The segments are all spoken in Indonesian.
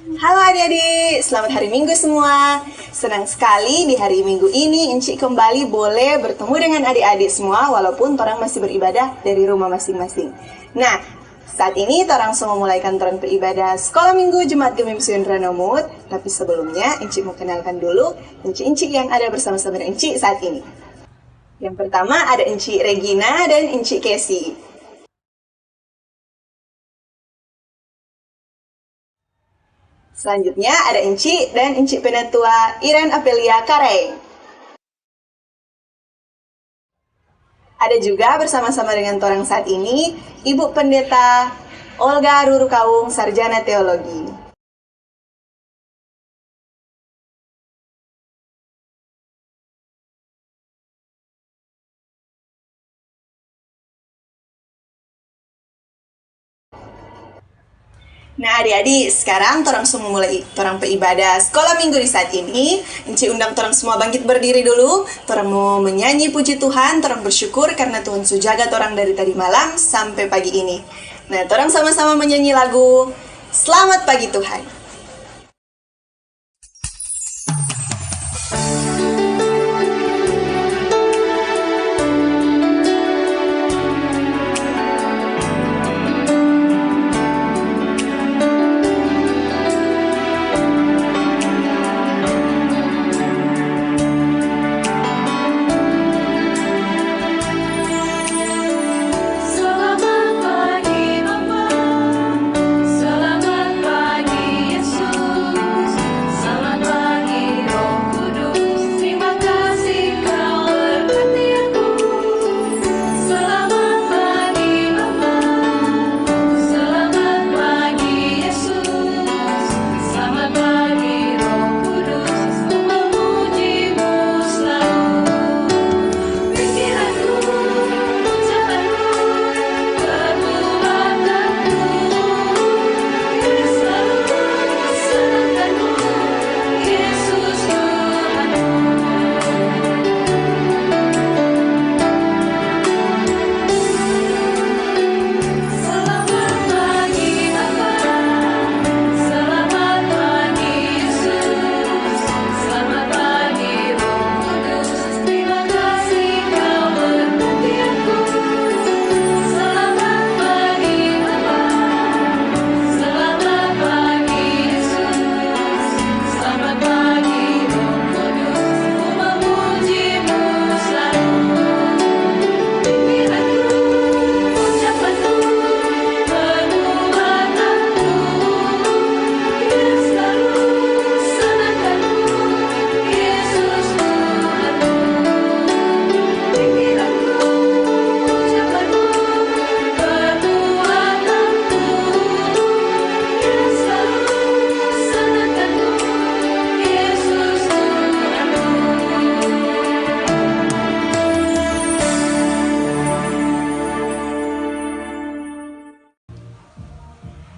Halo adik-adik, selamat hari Minggu semua. Senang sekali di hari Minggu ini Enci kembali boleh bertemu dengan adik-adik semua walaupun torang masih beribadah dari rumah masing-masing. Nah, saat ini torang semua mulaikan torang beribadah Sekolah Minggu Jumat Gemim Sundra Nomut. Tapi sebelumnya Enci mau kenalkan dulu Enci-Enci yang ada bersama-sama dengan Enci saat ini. Yang pertama ada Enci Regina dan Enci Casey. Selanjutnya ada Enci dan Enci Penatua Iren Apelia Kareng. Ada juga bersama-sama dengan torang saat ini Ibu Pendeta Olga Ruru Kaung, Sarjana Teologi. Nah adik-adik, sekarang torang semua mulai torang beribadah Sekolah Minggu di saat ini. Enci undang torang semua bangkit berdiri dulu. Torang mau menyanyi puji Tuhan, torang bersyukur karena Tuhan sudah jaga torang dari tadi malam sampai pagi ini. Nah, torang sama-sama menyanyi lagu Selamat Pagi Tuhan.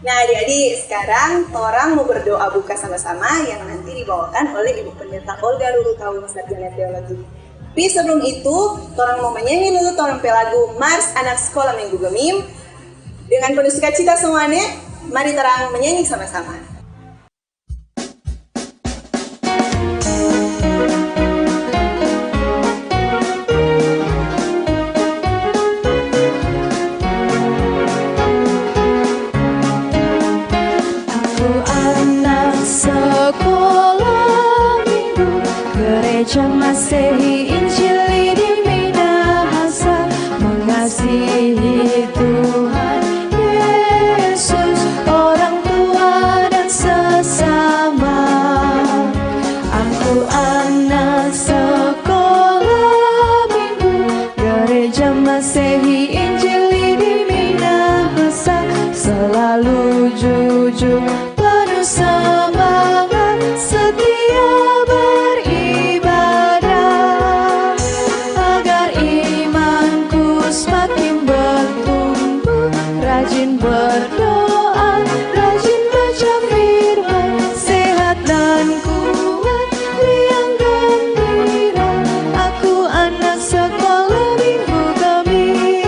Nah adik-adik, sekarang torang mau berdoa buka sama-sama yang nanti dibawakan oleh Ibu Pendeta Olga Ruru Kaung, Sarjana Teologi. Tapi sebelum itu, torang mau menyanyi dulu torang lagu Mars Anak Sekolah Minggu Gemim. Dengan penuh sukacita semuanya, mari torang menyanyi sama-sama. Masehi Injili di Minahasa, mengasihi Tuhan Yesus, orang tua dan sesama. Aku anak sekolah minggu, gereja Masehi Injili di Minahasa, selalu jujur penuh semangat, setia berdoa, rajin baca firman, sehat dan kuat, riang gembira. Aku anak sekolah minggu Gemim.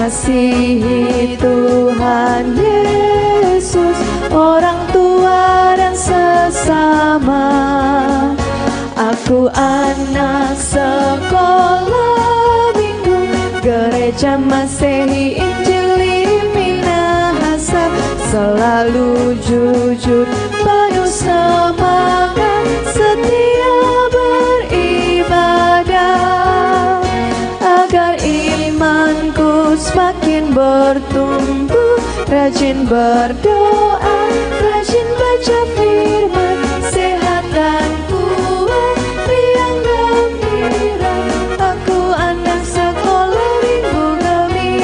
mengasihi Tuhan Yesus, orang tua dan sesama. Aku anak sekolah minggu, gereja Masehi Injili Minahasa, selalu jujur penuh semangat, setia beribadah, agar imanku semakin bertumbuh, rajin berdoa, rajin baca firman, sehat dan kuat, riang gembira. Aku anak sekolah minggu kami.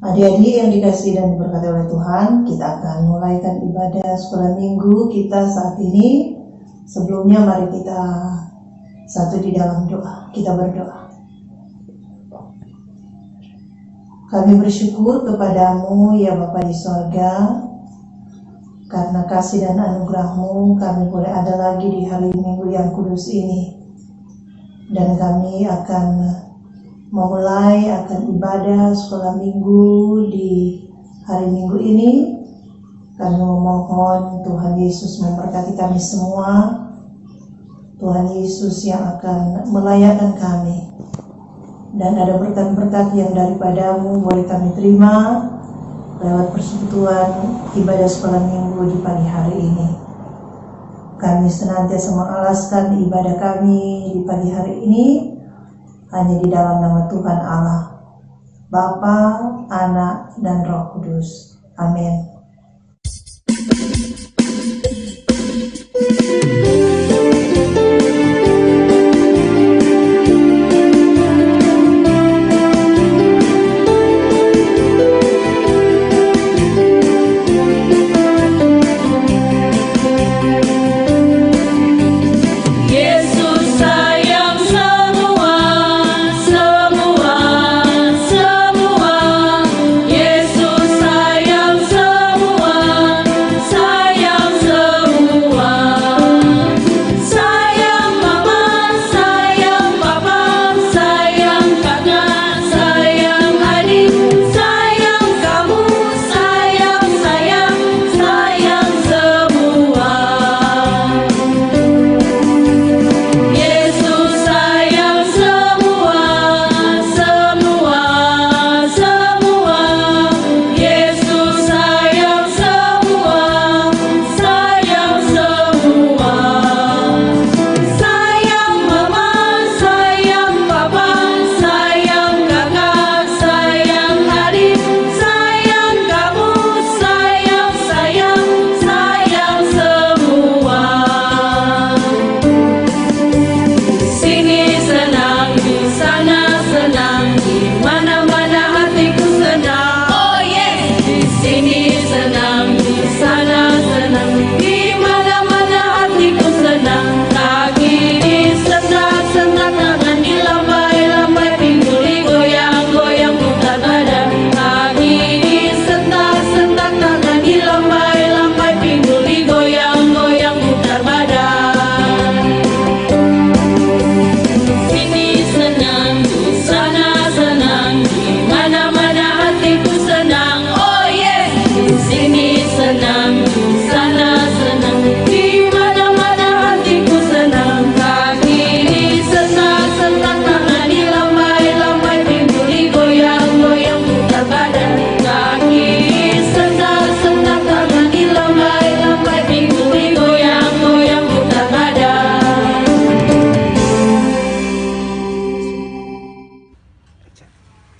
Adik-adik yang dikasihi dan diberkati oleh Tuhan, kita akan mulaikan ibadah sekolah minggu kita saat ini. Sebelumnya mari kita satu di dalam doa. Kita berdoa. Kami bersyukur kepadamu ya Bapa di sorga, karena kasih dan anugerah-Mu kami boleh ada lagi di hari Minggu yang kudus ini. Dan kami akan memulai akan ibadah sekolah minggu di hari Minggu ini. Kami memohon Tuhan Yesus memberkati kami semua. Tuhan Yesus yang akan melayakkan kami, dan ada berkat-berkat yang daripadamu boleh kami terima lewat persekutuan ibadah sekolah minggu di pagi hari ini. Kami senantiasa mengalaskan ibadah kami di pagi hari ini hanya di dalam nama Tuhan Allah, Bapa, Anak, dan Roh Kudus. Amin.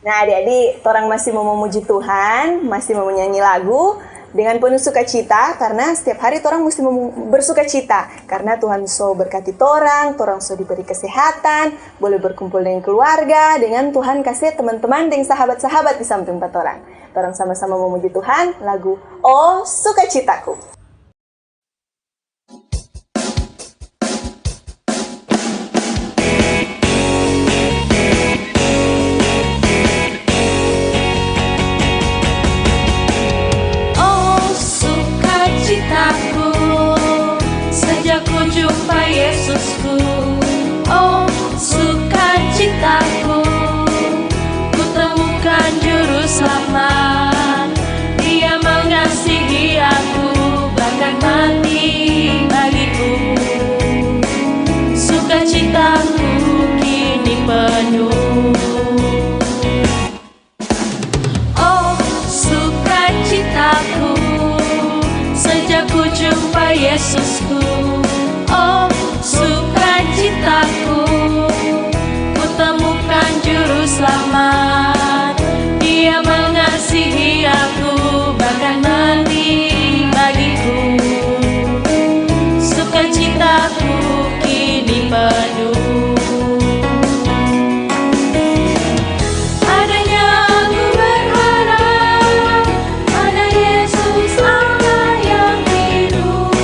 Nah adik-adik, orang masih mau memuji Tuhan, masih mau menyanyi lagu dengan penuh sukacita, karena setiap hari orang mesti bersukacita, karena Tuhan so berkati orang so diberi kesehatan, boleh berkumpul dengan keluarga, dengan Tuhan kasih teman-teman dan sahabat-sahabat di samping orang. Orang sama-sama memuji Tuhan, lagu Oh Sukacitaku. Sejak ku jumpa Yesusku. Oh, sukacitaku, ku temukan juru selamat. Dia mengasihi aku, bahkan mati bagiku. Sukacitaku kini penuh. Oh, sukacitaku sejak ku jumpa Yesusku. Oh, sukacitaku, ku temukan juru selamat. Dia mengasihi aku, bahkan mati bagiku. Sukacitaku kini penuh. Adanya aku berharap, ada Yesus Allah yang hidup.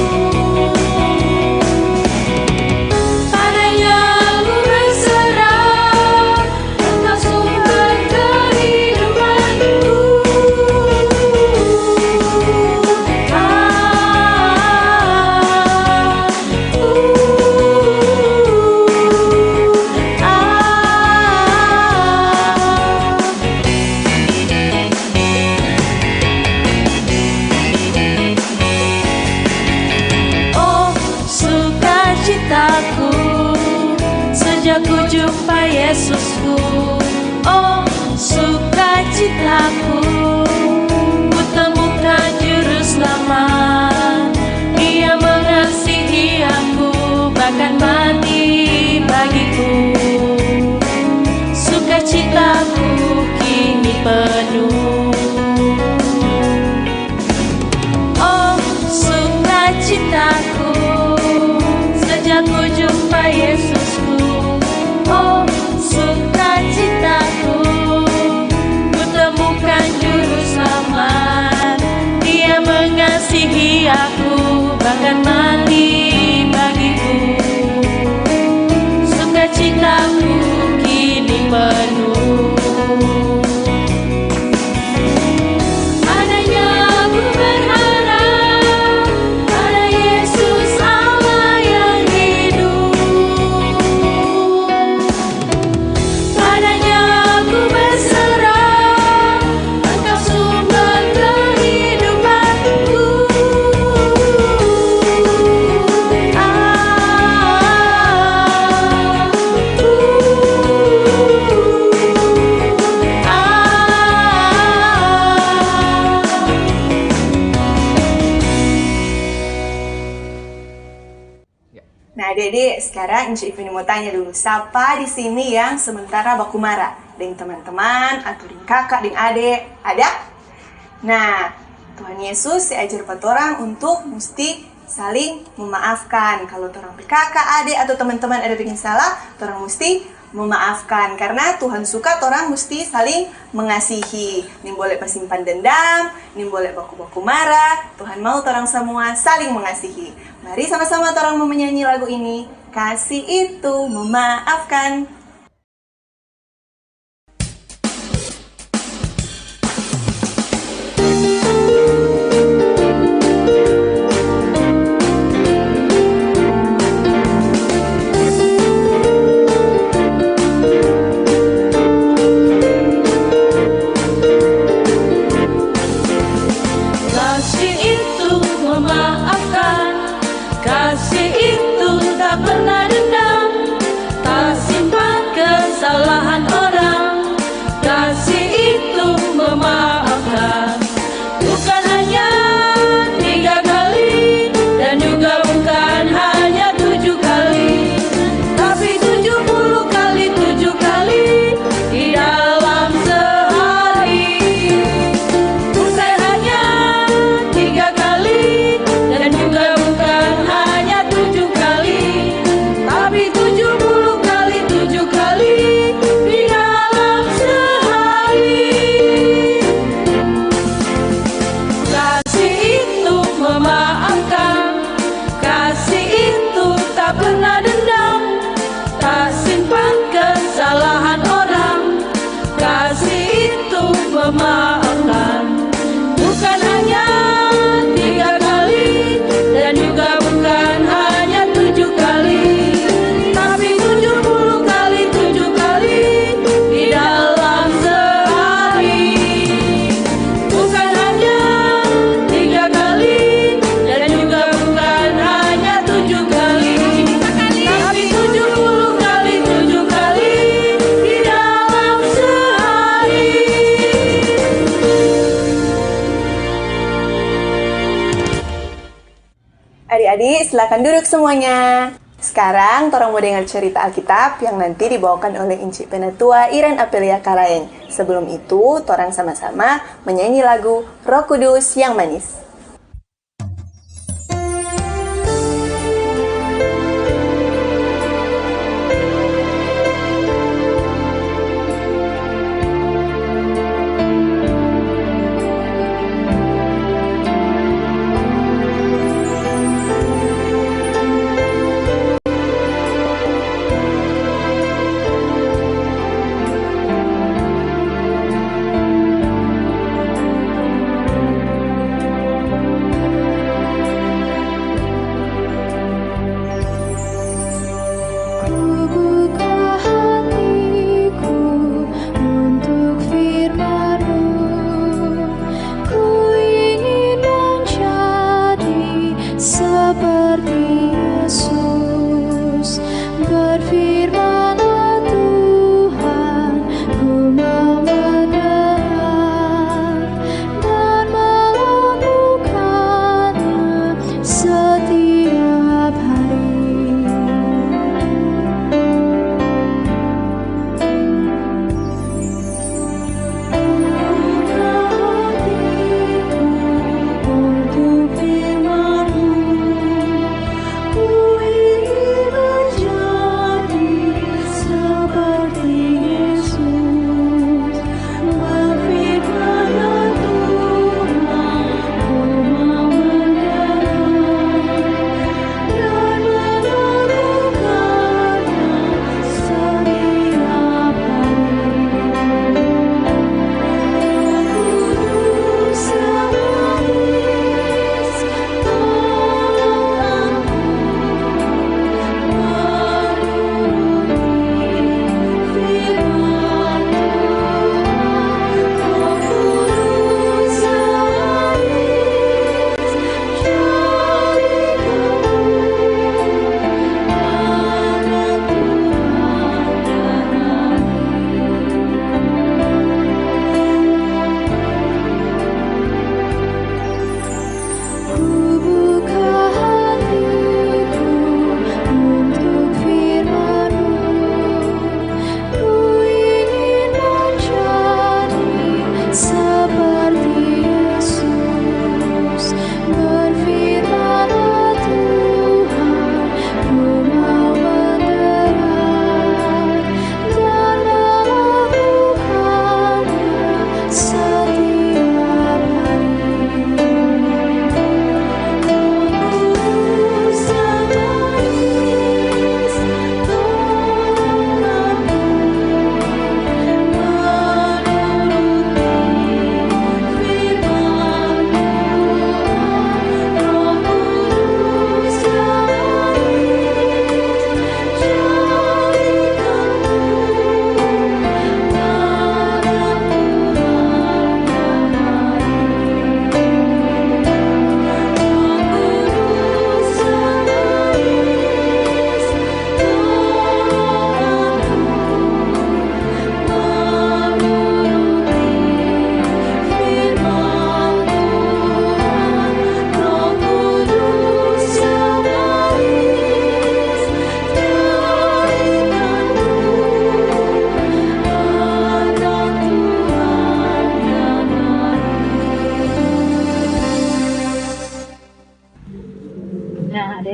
Padanya aku berserah, Engkau sumber kehidupanku. Oh, sukacitaku sejak ku jumpa Yesusku. Oh, sukacitaku, ku temukan juru selamat. Dia mengasihi aku, bahkan mati bagiku. Sukacitaku kini penuh. Oh, sukacitaku sejak ku jumpa Yesusku. Oh, sukacitaku, ku temukan juru selamat. Dia mengasihi aku, bahkan mati bagiku. Sukacitaku kini penuh. Adanya aku berharap, ada Yesus Allah yang hidup. Padanya aku berserah, Engkau sumber kehidupanku. Nah, Dede, sekarang Inci Ivini mau tanya dulu, siapa di sini yang sementara baku marah? Dengan teman-teman, atau dengan kakak, dengan adik, ada? Nah, Tuhan Yesus ajar orang untuk mesti saling memaafkan. Kalau orang kakak, adik, atau teman-teman ada bikin salah, orang mesti memaafkan. Karena Tuhan suka orang mesti saling mengasihi. Nih boleh bersimpan dendam, nih boleh baku-baku marah. Tuhan mau orang semua saling mengasihi. Mari sama-sama orang mau menyanyi lagu ini. Kasih itu memaafkan. Kasih itu memaafkan, kasih itu tak pernah dendam, tak simpan kesalahan orang. Kasih itu memaafkan, bukan hanya 3 kali, dan juga bukan hanya 7 kali, tapi 70 kali 7 kali di dalam sehari. Bukan hanya 3 kali, dan juga bukan hanya 7 kali, tapi 70 kali 7 kali di dalam sehari. Kasih itu memaafkan, kasih itu tak pernah dendam, tak simpan kesalahan orang. Kasih itu memaafkan, bukan hanya 3 kali, dan juga bukan hanya 7 silakan duduk semuanya. Sekarang torang mau dengar cerita Alkitab yang nanti dibawakan oleh Inci Penatua Iren Apelia Karaeng. Sebelum itu, torang sama-sama menyanyi lagu Roh Kudus yang Manis.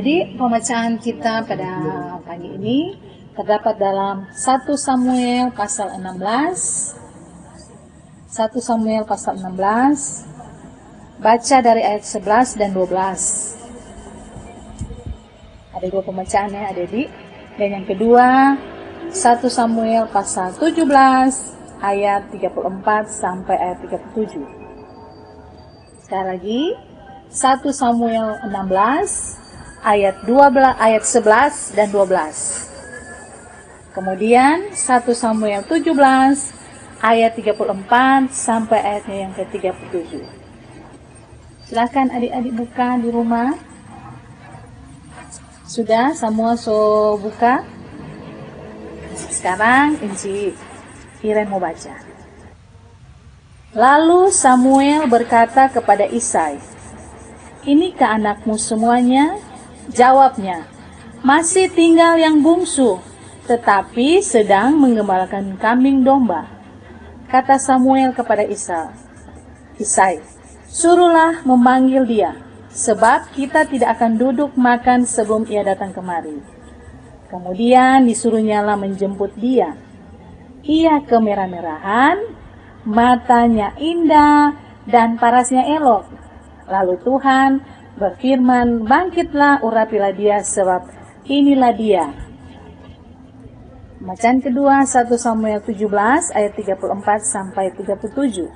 Jadi pembacaan kita pada pagi ini terdapat dalam 1 Samuel pasal 16. 1 Samuel pasal 16, baca dari ayat 11 dan 12. Ada dua pembacaan ya adik-adik. Dan yang kedua 1 Samuel pasal 17 ayat 34 sampai ayat 37. Sekali lagi 1 Samuel 16 ayat 11 dan 12. Kemudian 1 Samuel 17 ayat 34 sampai ayatnya yang ke-37. Silakan adik-adik buka di rumah. Sudah semua buka? Sekarang Inci Iren mau baca. Lalu Samuel berkata kepada Isai, "Inikah anakmu semuanya?" Jawabnya, masih tinggal yang bungsu, tetapi sedang menggembalakan kambing domba. Kata Samuel kepada Isai, suruhlah memanggil dia, sebab kita tidak akan duduk makan sebelum ia datang kemari. Kemudian disuruhnyalah menjemput dia. Ia kemerah-merahan, matanya indah, dan parasnya elok. Lalu Tuhan berfirman, bangkitlah, urapilah dia, sebab inilah dia. Bacaan kedua 1 Samuel 17 ayat 34 sampai 37.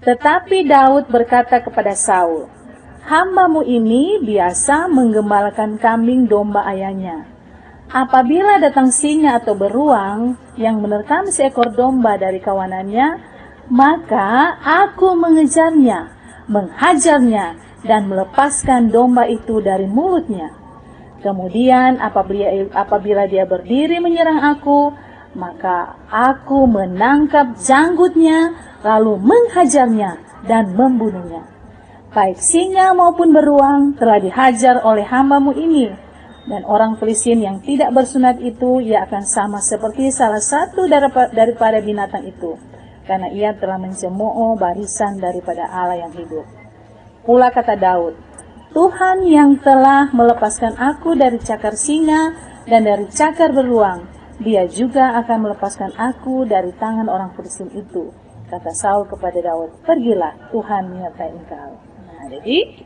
Tetapi Daud berkata kepada Saul, hambamu ini biasa menggembalakan kambing domba ayahnya. Apabila datang singa atau beruang yang menerkam seekor domba dari kawanannya, maka aku mengejarnya, menghajarnya, dan melepaskan domba itu dari mulutnya. Kemudian apabila dia berdiri menyerang aku, maka aku menangkap janggutnya, lalu menghajarnya dan membunuhnya. Baik singa maupun beruang telah dihajar oleh hambamu ini, dan orang Filistin yang tidak bersunat itu, ia akan sama seperti salah satu daripada binatang itu, karena ia telah mencemooh barisan daripada Allah yang hidup. Pula kata Daud, Tuhan yang telah melepaskan aku dari cakar singa dan dari cakar beruang, dia juga akan melepaskan aku dari tangan orang Filistin itu. Kata Saul kepada Daud, pergilah, Tuhan menyertai engkau. Nah, jadi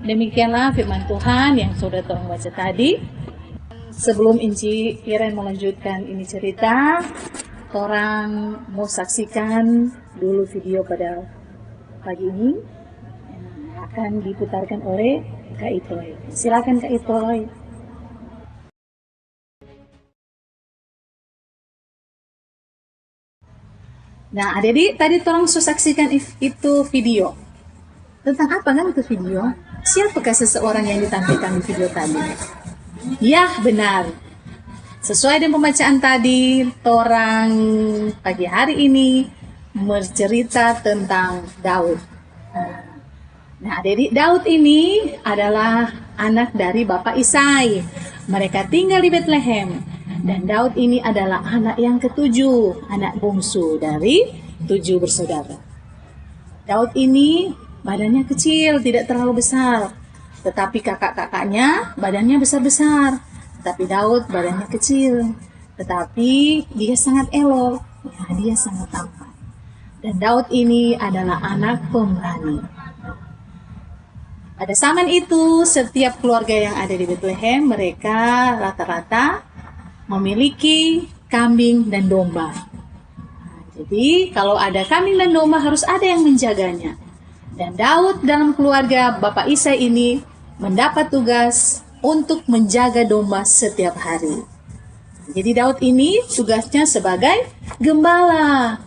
demikianlah firman Tuhan yang sudah tolong baca tadi. Sebelum Inci Iren melanjutkan ini cerita, orang mau saksikan dulu video pada pagi ini yang akan diputarkan oleh Kak Itoy. Silakan Kak Itoy. Nah, adik-adik, tadi tolong saksikan itu video. Tentang apa kan itu video? Siapakah seseorang yang ditampilkan di video tadi? Ya, benar. Sesuai dengan pembacaan tadi, orang pagi hari ini bercerita tentang Daud. Nah, adik-adik, Daud ini adalah anak dari Bapak Isai. Mereka tinggal di Bethlehem. Dan Daud ini adalah anak yang ketujuh, anak bungsu dari 7 bersaudara. Daud ini badannya kecil, tidak terlalu besar. Tetapi kakak-kakaknya badannya besar-besar. Tetapi Daud badannya kecil. Tetapi dia sangat elok, dia sangat tampan. Dan Daud ini adalah anak pemberani. Pada zaman itu, setiap keluarga yang ada di Bethlehem, mereka rata-rata memiliki kambing dan domba. Jadi kalau ada kambing dan domba harus ada yang menjaganya. Dan Daud dalam keluarga Bapak Isai ini mendapat tugas untuk menjaga domba setiap hari. Jadi Daud ini tugasnya sebagai gembala.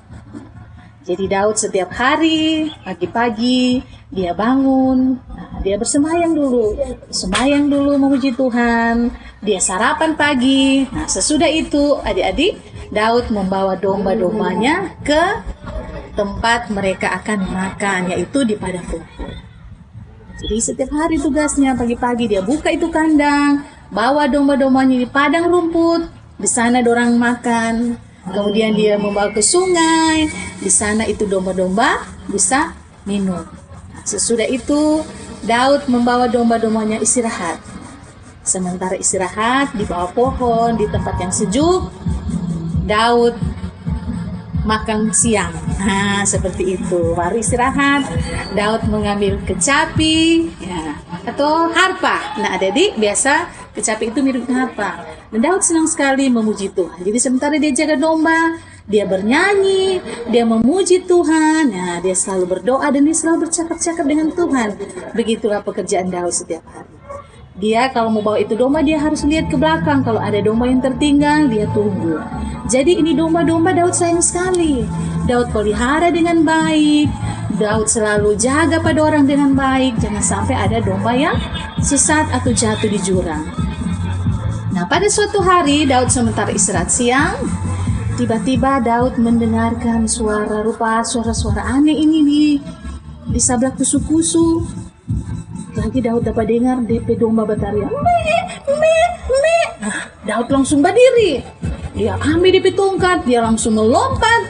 Jadi Daud setiap hari pagi-pagi dia bangun, dia bersemayang dulu memuji Tuhan. Dia sarapan pagi. Nah, sesudah itu adik-adik, Daud membawa domba-dombanya ke tempat mereka akan makan, yaitu di padang rumput. Jadi setiap hari tugasnya pagi-pagi dia buka itu kandang, bawa domba-dombanya di padang rumput, di sana dorang makan. Kemudian dia membawa ke sungai, di sana itu domba-domba bisa minum. Nah, sesudah itu Daud membawa domba-dombanya istirahat. Sementara istirahat di bawah pohon, di tempat yang sejuk, Daud makan siang. Nah, seperti itu. Baru istirahat, Daud mengambil kecapi, ya, atau harpa. Nah, adik-adik, biasa kecapi itu mirip harpa. Dan Daud senang sekali memuji Tuhan. Jadi sementara dia jaga domba, dia bernyanyi, dia memuji Tuhan. Nah, dia selalu berdoa dan dia selalu bercakap-cakap dengan Tuhan. Begitulah pekerjaan Daud setiap hari. Dia kalau mau bawa itu domba, dia harus lihat ke belakang. Kalau ada domba yang tertinggal, dia tunggu. Jadi ini domba-domba Daud sayang sekali. Daud pelihara dengan baik. Daud selalu jaga pada orang dengan baik. Jangan sampai ada domba yang sesat atau jatuh di jurang. Nah, pada suatu hari Daud sementara istirahat siang, tiba-tiba Daud mendengarkan suara-suara aneh ini di sebelah kusu-kusu. lagi Daud dapat dengar DP domba berteriak, me, me, me. Nah, Daud langsung berdiri. Dia ambil DP tongkat, dia langsung melompat.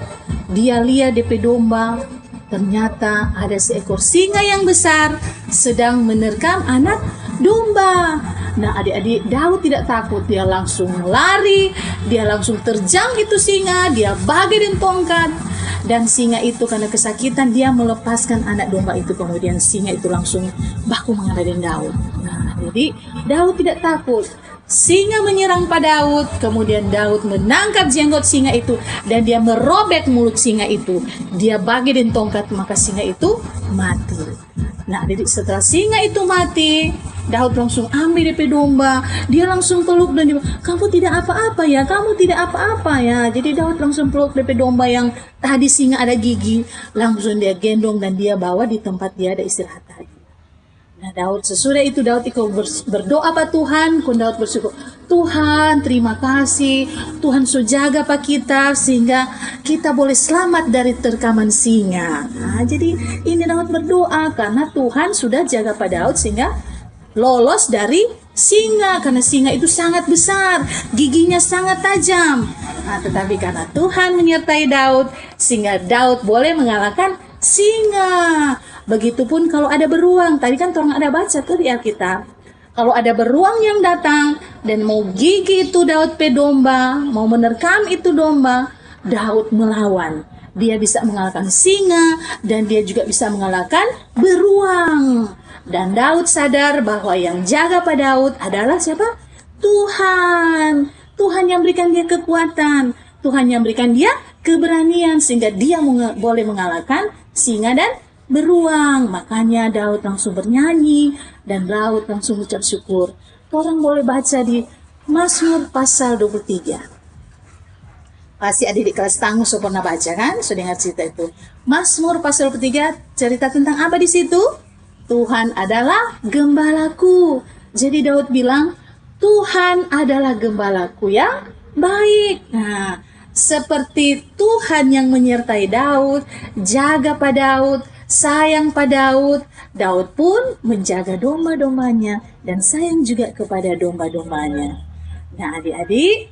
Dia lihat DP domba. Ternyata ada seekor singa yang besar sedang menerkam anak domba. Nah, adik-adik, Daud tidak takut. Dia langsung lari, dia langsung terjang itu singa, dia bagi dengan tongkat. Dan singa itu karena kesakitan, dia melepaskan anak domba itu. Kemudian singa itu langsung baku menghadap Daud. Nah, jadi Daud tidak takut. Singa menyerang pada Daud, kemudian Daud menangkap jenggot singa itu dan dia merobek mulut singa itu. Dia bagi dengan tongkat, maka singa itu mati. Nah, jadi setelah singa itu mati, Daud langsung ambil DP domba, dia langsung peluk dan dia, kamu tidak apa-apa ya, kamu tidak apa-apa ya. Jadi Daud langsung peluk DP domba yang tadi singa ada gigi, langsung dia gendong dan dia bawa di tempat dia ada istirahat tadi. Nah, Daud sesudah itu Daud ikut berdoa pada Tuhan, Daud bersyukur, Tuhan terima kasih, Tuhan so jaga pak kita sehingga kita boleh selamat dari terkaman singa. Nah, jadi ini Daud berdoa karena Tuhan sudah jaga pada Daud sehingga lolos dari singa, karena singa itu sangat besar, giginya sangat tajam. Nah, tetapi karena Tuhan menyertai Daud sehingga Daud boleh mengalahkan singa. Begitupun kalau ada beruang, tadi kan orang ada baca tuh di Alkitab. Kalau ada beruang yang datang dan mau gigi itu Daud pe domba, mau menerkam itu domba, Daud melawan. Dia bisa mengalahkan singa dan dia juga bisa mengalahkan beruang. Dan Daud sadar bahwa yang jaga pada Daud adalah siapa? Tuhan. Tuhan yang berikan dia kekuatan. Tuhan yang berikan dia keberanian sehingga dia boleh mengalahkan singa dan beruang. Makanya Daud langsung bernyanyi dan Daud langsung ucap syukur. Orang boleh baca di Mazmur pasal 23. Pasti adik-adik kelas tangguh so pernah baca kan? So dengar cerita itu. Mazmur pasal 23 cerita tentang apa di situ? Tuhan adalah gembalaku. Jadi Daud bilang, Tuhan adalah gembalaku yang baik. Nah, seperti Tuhan yang menyertai Daud, jaga pada Daud, sayang pada Daud, Daud pun menjaga domba-dombanya dan sayang juga kepada domba-dombanya. Nah, adik-adik,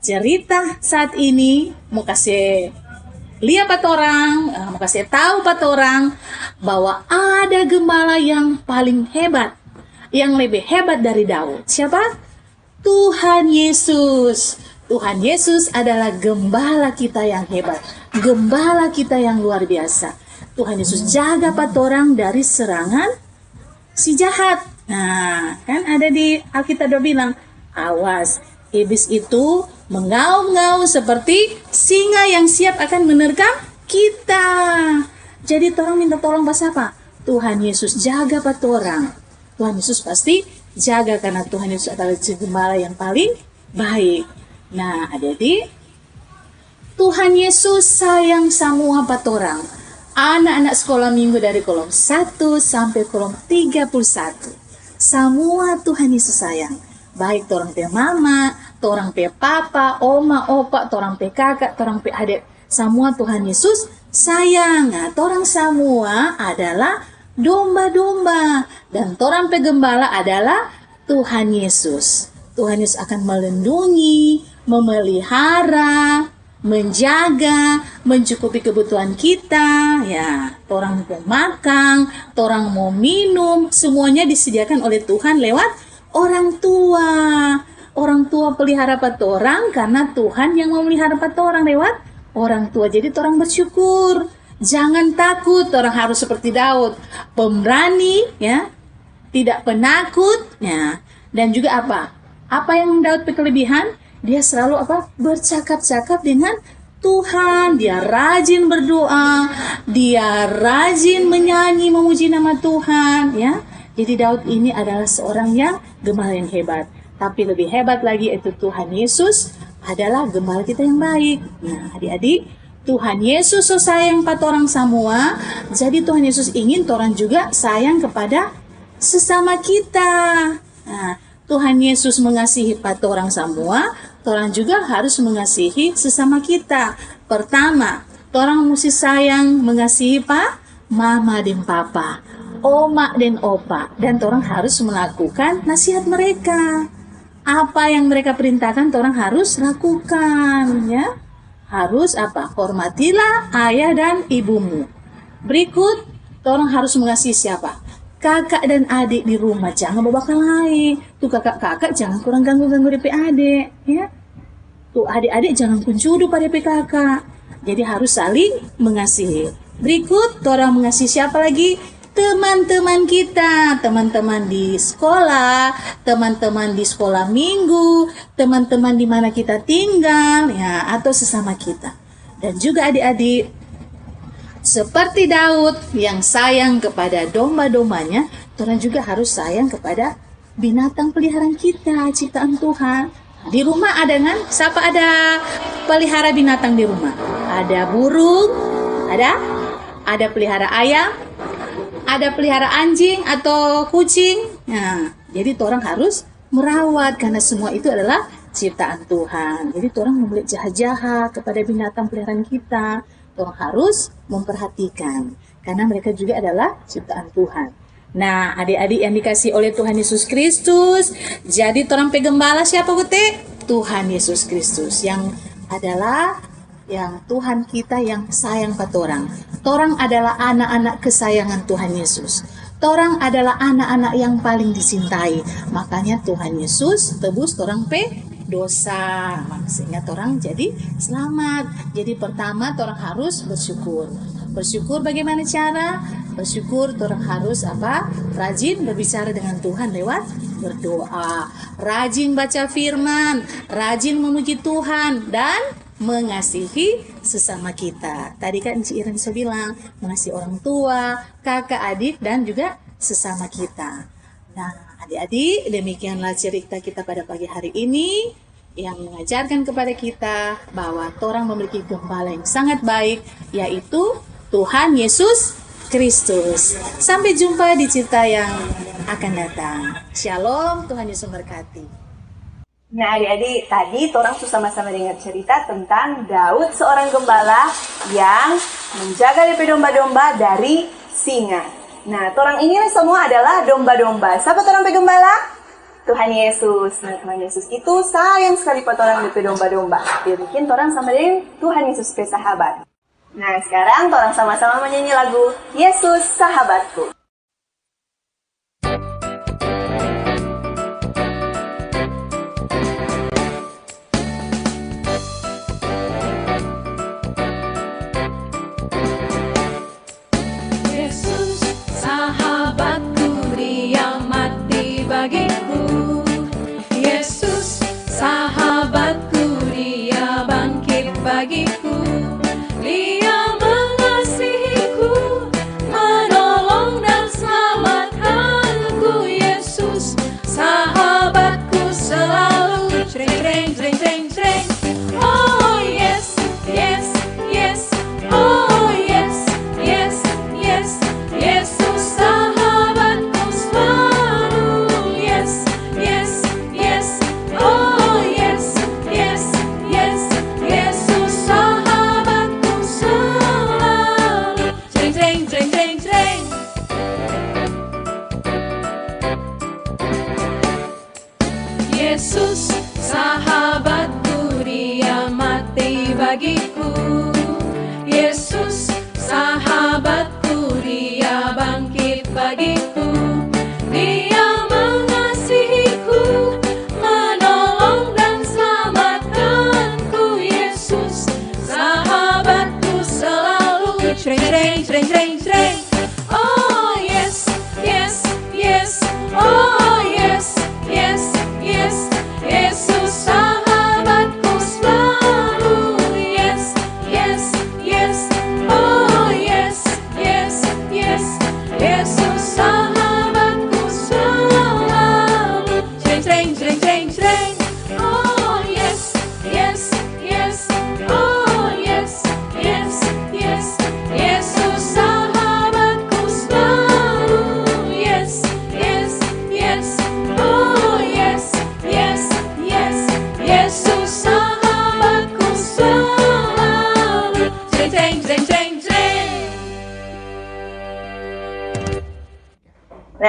cerita saat ini mau kasih lihat patorang, mau kasih tahu patorang bahwa ada gembala yang paling hebat, yang lebih hebat dari Daud. Siapa? Tuhan Yesus. Tuhan Yesus adalah gembala kita yang hebat, gembala kita yang luar biasa. Tuhan Yesus jaga patorang dari serangan si jahat. Nah, kan ada di Alkitab bilang, awas, iblis itu mengaum-ngaum seperti singa yang siap akan menerkam kita. Jadi tolong minta tolong pas apa? Tuhan Yesus jaga patorang. Tuhan Yesus pasti jaga karena Tuhan Yesus adalah gembala yang paling baik. Nah, adik-adik, Tuhan Yesus sayang semua patorang. Anak-anak sekolah minggu dari kolom 1 sampai kolom 31. Semua Tuhan Yesus sayang. Baik torang pe mama, torang pe papa, oma, opa, torang pe kakak, torang pe adik. Semua Tuhan Yesus sayang. Nah, torang semua adalah domba-domba. Dan torang pe gembala adalah Tuhan Yesus. Tuhan Yesus akan melindungi, memelihara, menjaga, mencukupi kebutuhan kita, ya. Torang mau makan, torang mau minum, semuanya disediakan oleh Tuhan lewat orang tua. Orang tua pelihara patorang karena Tuhan yang memelihara patorang lewat orang tua. Jadi torang bersyukur. Jangan takut, torang harus seperti Daud, pemberani, ya, tidak penakut, ya. Dan juga apa? Apa yang Daud berkelebihan? Dia selalu apa? Bercakap-cakap dengan Tuhan. Dia rajin berdoa, dia rajin menyanyi memuji nama Tuhan, ya. Jadi Daud ini adalah seorang yang gembala yang hebat. Tapi lebih hebat lagi itu Tuhan Yesus adalah gembala kita yang baik. Nah, adik-adik, Tuhan Yesus so sayang pada orang semua. Jadi Tuhan Yesus ingin orang juga sayang kepada sesama kita. Nah, Tuhan Yesus mengasihi pada orang semua, orang juga harus mengasihi sesama kita. Pertama, orang mesti sayang mengasihi mama dan papa. oma dan opa, dan orang harus melakukan nasihat mereka. Apa yang mereka perintahkan orang harus lakukan, ya. Harus apa? Hormatilah ayah dan ibumu. Berikut, orang harus mengasihi siapa? Kakak dan adik di rumah, jangan bawa kelahi. Tuh kakak-kakak jangan kurang ganggu-ganggu DP adik, ya. Tuh adik-adik jangan pencudu pada DP kakak. Jadi harus saling mengasihi. Berikut, orang mengasihi siapa lagi? Teman-teman kita, teman-teman di sekolah, teman-teman di sekolah minggu, teman-teman di mana kita tinggal, ya, atau sesama kita. Dan juga adik-adik, seperti Daud yang sayang kepada domba-dombanya, orang juga harus sayang kepada binatang peliharaan kita, ciptaan Tuhan. Di rumah ada kan? Siapa ada pelihara binatang di rumah? Ada burung, ada pelihara ayam, ada pelihara anjing atau kucing. Nah, jadi orang harus merawat karena semua itu adalah ciptaan Tuhan. Jadi orang membeli jahat-jahat kepada binatang peliharaan kita. Orang harus memperhatikan karena mereka juga adalah ciptaan Tuhan. Nah, adik-adik yang dikasih oleh Tuhan Yesus Kristus, jadi orang pegembala siapa Bute? Tuhan Yesus Kristus yang adalah yang Tuhan kita yang sayang pada orang. Orang adalah anak-anak kesayangan Tuhan Yesus. Orang adalah anak-anak yang paling dicintai. Makanya Tuhan Yesus tebus orang dosa, sehingga orang jadi selamat. Jadi pertama orang harus bersyukur. Bersyukur bagaimana cara? Bersyukur orang harus apa? Rajin berbicara dengan Tuhan lewat berdoa, rajin baca firman, rajin memuji Tuhan dan mengasihi sesama kita. Tadi kan Ci Iren bisa bilang mengasihi orang tua, kakak, adik dan juga sesama kita. Nah, adik-adik, demikianlah cerita kita pada pagi hari ini yang mengajarkan kepada kita bahwa orang memiliki gembala yang sangat baik, yaitu Tuhan Yesus Kristus. Sampai jumpa di cerita yang akan datang. Shalom, Tuhan Yesus memberkati. Nah adik-adik, tadi orang sama-sama dengar cerita tentang Daud, seorang gembala yang menjaga DP domba-domba dari singa. Nah, orang ini semua adalah domba-domba. Siapa orang pegembala? Tuhan Yesus. Nah, Tuhan Yesus itu sayang sekali pada orang DP domba-domba. Dia bikin orang sama dengan Tuhan Yesus ke sahabat. Nah, sekarang orang sama-sama menyanyi lagu Yesus Sahabatku. Bagiku, Dia mengasihiku, menolong dan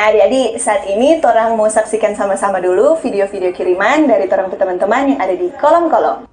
Nah adik-adik, saat ini torang mau saksikan sama-sama dulu video-video kiriman dari torang teman-teman yang ada di kolom-kolom.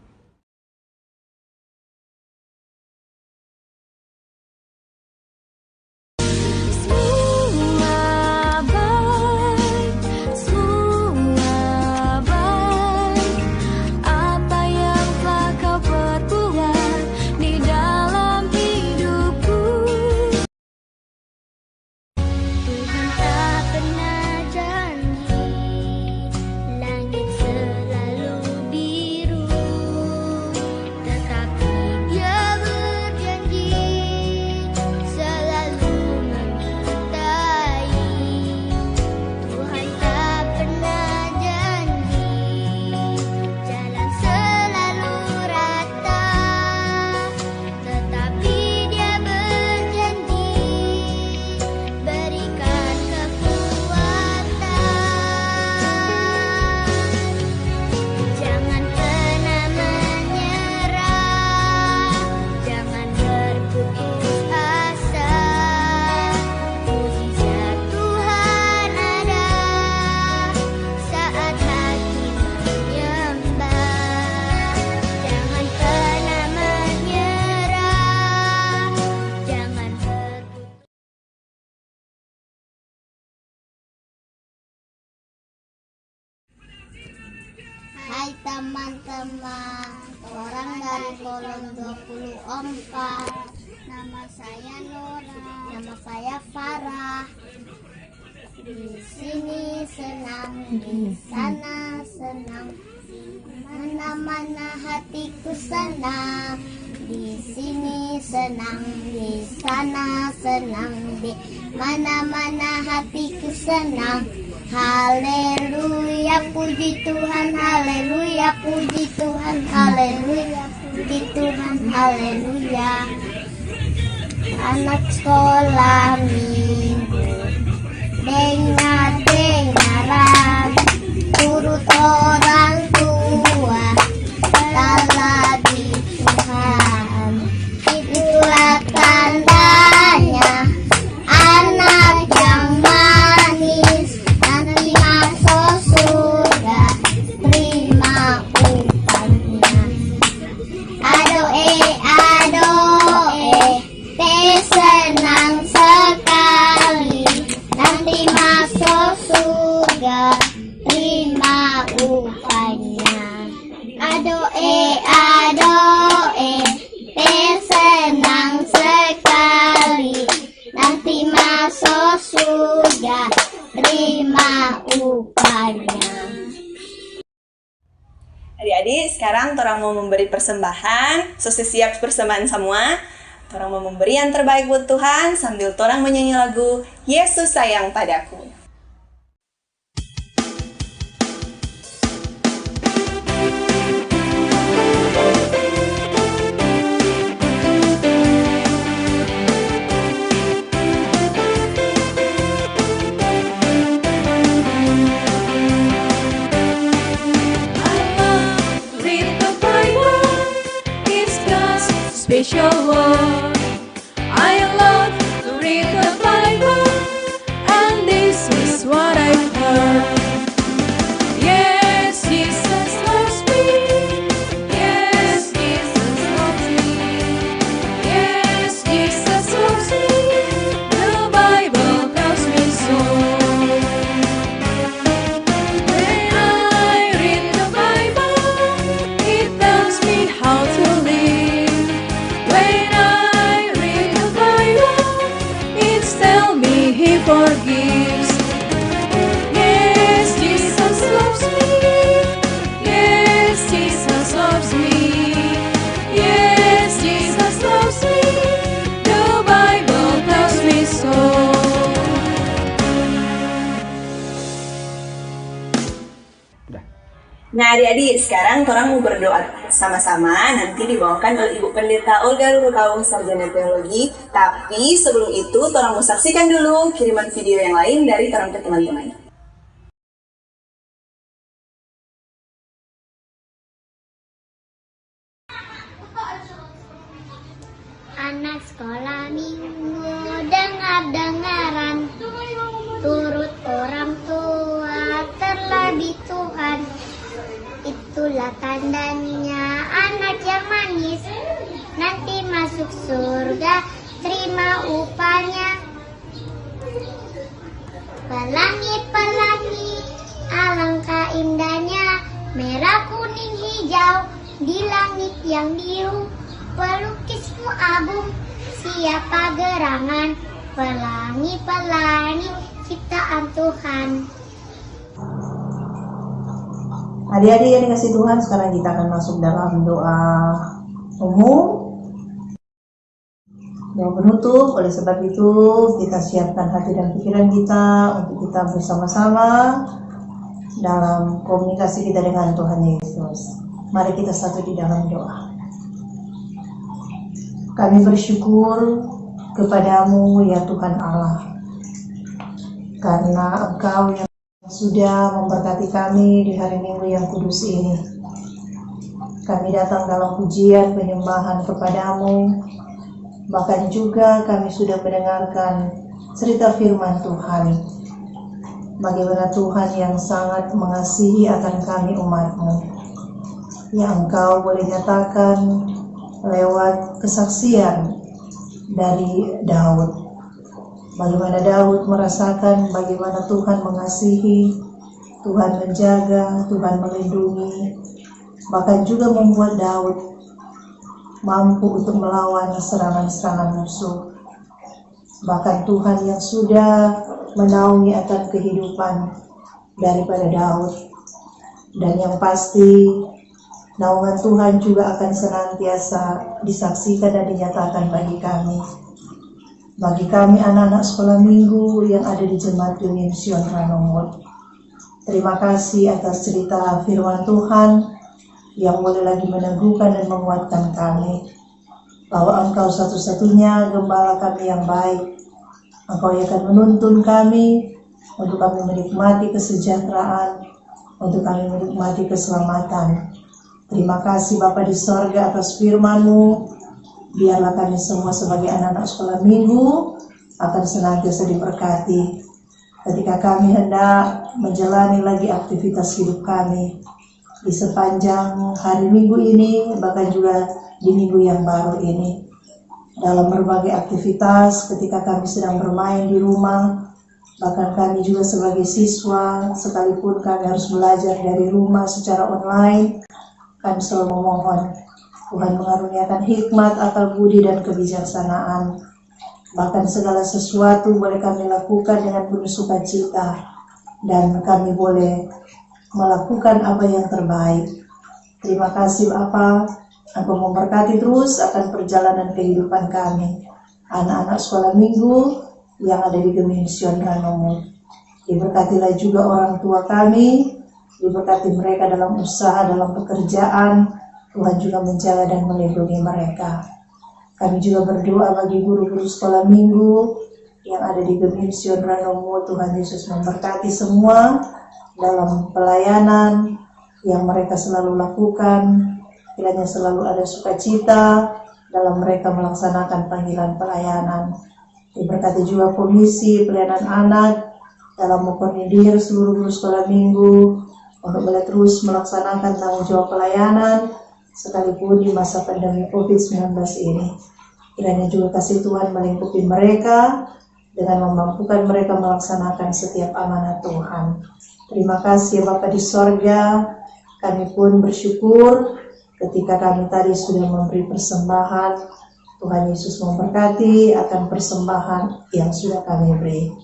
Hai teman-teman, orang dari kolom 24. Nama saya Nora, nama saya Farah. Di sini senang, di sana senang, mana-mana hatiku senang. Di sini senang, di sana senang, di mana-mana hatiku senang. Haleluya, puji Tuhan, haleluya, puji Tuhan, haleluya, puji Tuhan, haleluya. Anak sekolah minggu, dengar-dengaran, turut orang tua, salah di Tuhan. Itulah tandanya, anak yang manis, nanti masuk surga, terima upahnya. Adoe, teh senang sekali, nanti masuk surga, terima upahnya. Adoe, teh senang sekali, nanti masuk surga, terima upahnya. Adik-adik, sekarang torang mau memberi persembahan. Sukses siap persembahan semua. Torang mau memberi yang terbaik buat Tuhan sambil torang menyanyi lagu Yesus Sayang Padaku. Special word. I love to read the Bible, and this is what I've heard. Yes, Jesus loves me. Yes, Jesus loves me. Yes, Jesus loves me. The Bible tells me so. When I read the Bible, it tells me how to live. When I read the Bible, it's tell me He forgives. Yes, Jesus loves me. Yes, Jesus loves me. Yes, Jesus loves me. The Bible tells me so. Nah adik-adik, sekarang torang mau berdoa sama-sama, nanti dibawakan oleh Ibu Pendeta Olga Lurukau, Sarjana Teologi. Tapi sebelum itu, torang mau saksikan dulu kiriman video yang lain dari torang ke teman-teman. Anak sekolah minggu, dengar-dengaran, turut inilah tandanya anak yang manis, nanti masuk surga, terima upahnya. Pelangi-pelangi, alangkah indahnya, merah kuning hijau, di langit yang biru. Pelukismu abu, siapa gerangan, pelangi-pelangi, ciptaan Tuhan. Adik-adik yang dikasih Tuhan, sekarang kita akan masuk dalam doa umum, doa penutup. Oleh sebab itu kita siapkan hati dan pikiran kita untuk kita bersama-sama dalam komunikasi kita dengan Tuhan Yesus. Mari kita satu di dalam doa. Kami bersyukur kepadamu ya Tuhan Allah, karena Engkau yang sudah memberkati kami di hari Minggu yang kudus ini. Kami datang dalam pujian penyembahan kepadamu, bahkan juga kami sudah mendengarkan cerita firman Tuhan, bagaimana Tuhan yang sangat mengasihi akan kami umat-Mu, yang Engkau boleh nyatakan lewat kesaksian dari Daud. Bagaimana Daud merasakan bagaimana Tuhan mengasihi, Tuhan menjaga, Tuhan melindungi, bahkan juga membuat Daud mampu untuk melawan serangan-serangan musuh. Bahkan Tuhan yang sudah menaungi akan kehidupan daripada Daud. Dan yang pasti naungan Tuhan juga akan senantiasa disaksikan dan dinyatakan bagi kami. Bagi kami anak-anak sekolah minggu yang ada di Jemaat Dunia Sion Ranumut. Terima kasih atas cerita firman Tuhan yang boleh lagi meneguhkan dan menguatkan kami, bahwa Engkau satu-satunya gembala kami yang baik. Engkau yang akan menuntun kami untuk kami menikmati kesejahteraan, untuk kami menikmati keselamatan. Terima kasih Bapa di sorga atas firman-Mu. Biarlah kami semua sebagai anak-anak sekolah minggu akan senantiasa diberkati ketika kami hendak menjalani lagi aktivitas hidup kami di sepanjang hari Minggu ini, bahkan juga di minggu yang baru ini. Dalam berbagai aktivitas ketika kami sedang bermain di rumah, bahkan kami juga sebagai siswa, sekalipun kami harus belajar dari rumah secara online, kami selalu memohon Tuhan mengaruniakan hikmat, akal budi, dan kebijaksanaan. Bahkan segala sesuatu boleh kami lakukan dengan penuh sukacita, dan kami boleh melakukan apa yang terbaik. Terima kasih Bapa, Engkau memberkati terus akan perjalanan kehidupan kami, anak-anak sekolah minggu yang ada di Gemini Sion Ranumut. Diberkatilah juga orang tua kami, diberkati mereka dalam usaha, dalam pekerjaan. Tuhan juga menjaga dan melindungi mereka. Kami juga berdoa bagi guru-guru sekolah minggu yang ada di Gemini Sion Ranumut. Tuhan Yesus memberkati semua dalam pelayanan yang mereka selalu lakukan. Kiranya selalu ada sukacita dalam mereka melaksanakan panggilan pelayanan. Diberkati juga komisi pelayanan anak dalam mengkoordinar seluruh guru sekolah minggu untuk boleh terus melaksanakan tanggung jawab pelayanan sekalipun di masa pandemi COVID-19 ini. Kiranya juga kasih Tuhan melingkupi mereka dengan memampukan mereka melaksanakan setiap amanat Tuhan. Terima kasih Bapa di sorga. Kami pun bersyukur ketika kami tadi sudah memberi persembahan. Tuhan Yesus memberkati akan persembahan yang sudah kami beri.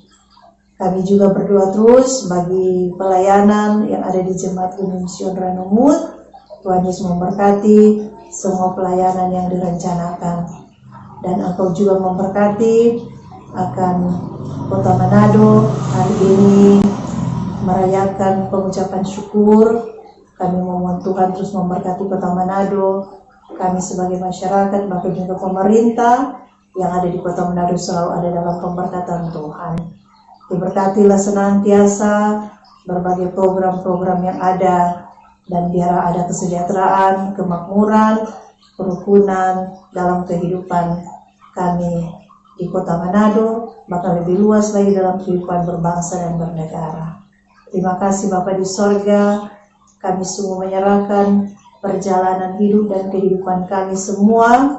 Kami juga berdoa terus bagi pelayanan yang ada di Jemaat Gemini Sion Ranumut. Tuhan Yesus memberkati semua pelayanan yang direncanakan. Dan Engkau juga memberkati akan Kota Manado hari ini merayakan pengucapan syukur. Kami memohon Tuhan terus memberkati Kota Manado. Kami sebagai masyarakat, bahkan juga pemerintah yang ada di Kota Manado selalu ada dalam pemberkatan Tuhan. Diberkatilah senantiasa berbagai program-program yang ada, dan biarlah ada kesejahteraan, kemakmuran, kerukunan dalam kehidupan kami di Kota Manado, bahkan lebih luas lagi dalam kehidupan berbangsa dan bernegara. Terima kasih Bapa di sorga. Kami sungguh menyerahkan perjalanan hidup dan kehidupan kami semua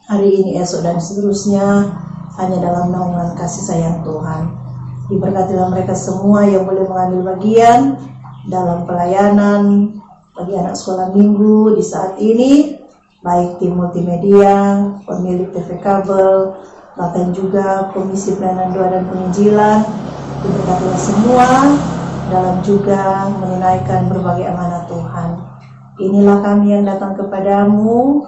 hari ini, esok, dan seterusnya hanya dalam naungan kasih sayang Tuhan. Diberkatilah mereka semua yang boleh mengambil bagian dalam pelayanan bagi anak sekolah minggu di saat ini, baik tim multimedia, pemilik TV kabel, bahkan juga Komisi Pelayanan Doa dan Penginjilan. Diberkatilah semua dalam juga menunaikan berbagai amanat Tuhan. Inilah kami yang datang kepadamu,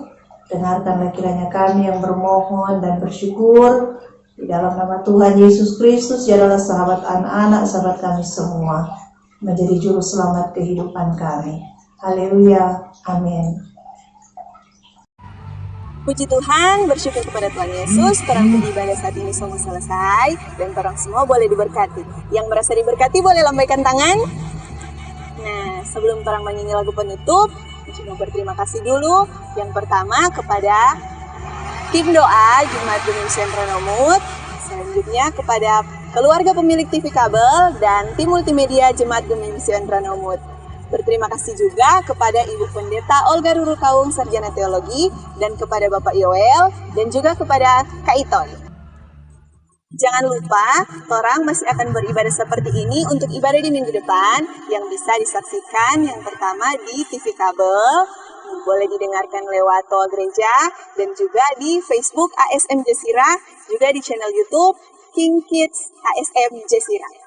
dengarkanlah kiranya kami yang bermohon dan bersyukur di dalam nama Tuhan Yesus Kristus. Dia adalah sahabat anak-anak, sahabat kami semua, menjadi juru selamat kehidupan kami. Haleluya, amin. Puji Tuhan, bersyukur kepada Tuhan Yesus, terang ibadah saat ini semua selesai, dan orang semua boleh diberkati. Yang merasa diberkati boleh lambaikan tangan. Nah, sebelum orang menyanyi lagu penutup, cuma berterima kasih dulu. Yang pertama kepada tim doa Jemaat Gemim Sentra Nomut, selanjutnya kepada keluarga pemilik TV kabel dan tim multimedia Jemaat Gemim Sentra Nomut. Berterima kasih juga kepada Ibu Pendeta Olga Ruru Kaung, Sarjana Teologi, dan kepada Bapak Yoel, dan juga kepada Kak Iton. Jangan lupa, orang masih akan beribadah seperti ini untuk ibadah di minggu depan, yang bisa disaksikan yang pertama di TV kabel, boleh didengarkan lewat Toa Gereja, dan juga di Facebook ASM Jesira, juga di channel YouTube King Kids ASM Jesira.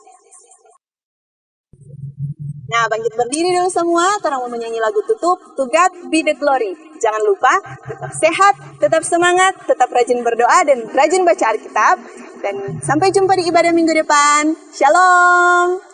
Nah, bangkit berdiri dulu semua, orang mau menyanyi lagu tutup, To God Be The Glory. Jangan lupa, tetap sehat, tetap semangat, tetap rajin berdoa, dan rajin baca Alkitab. Dan sampai jumpa di ibadah minggu depan. Shalom!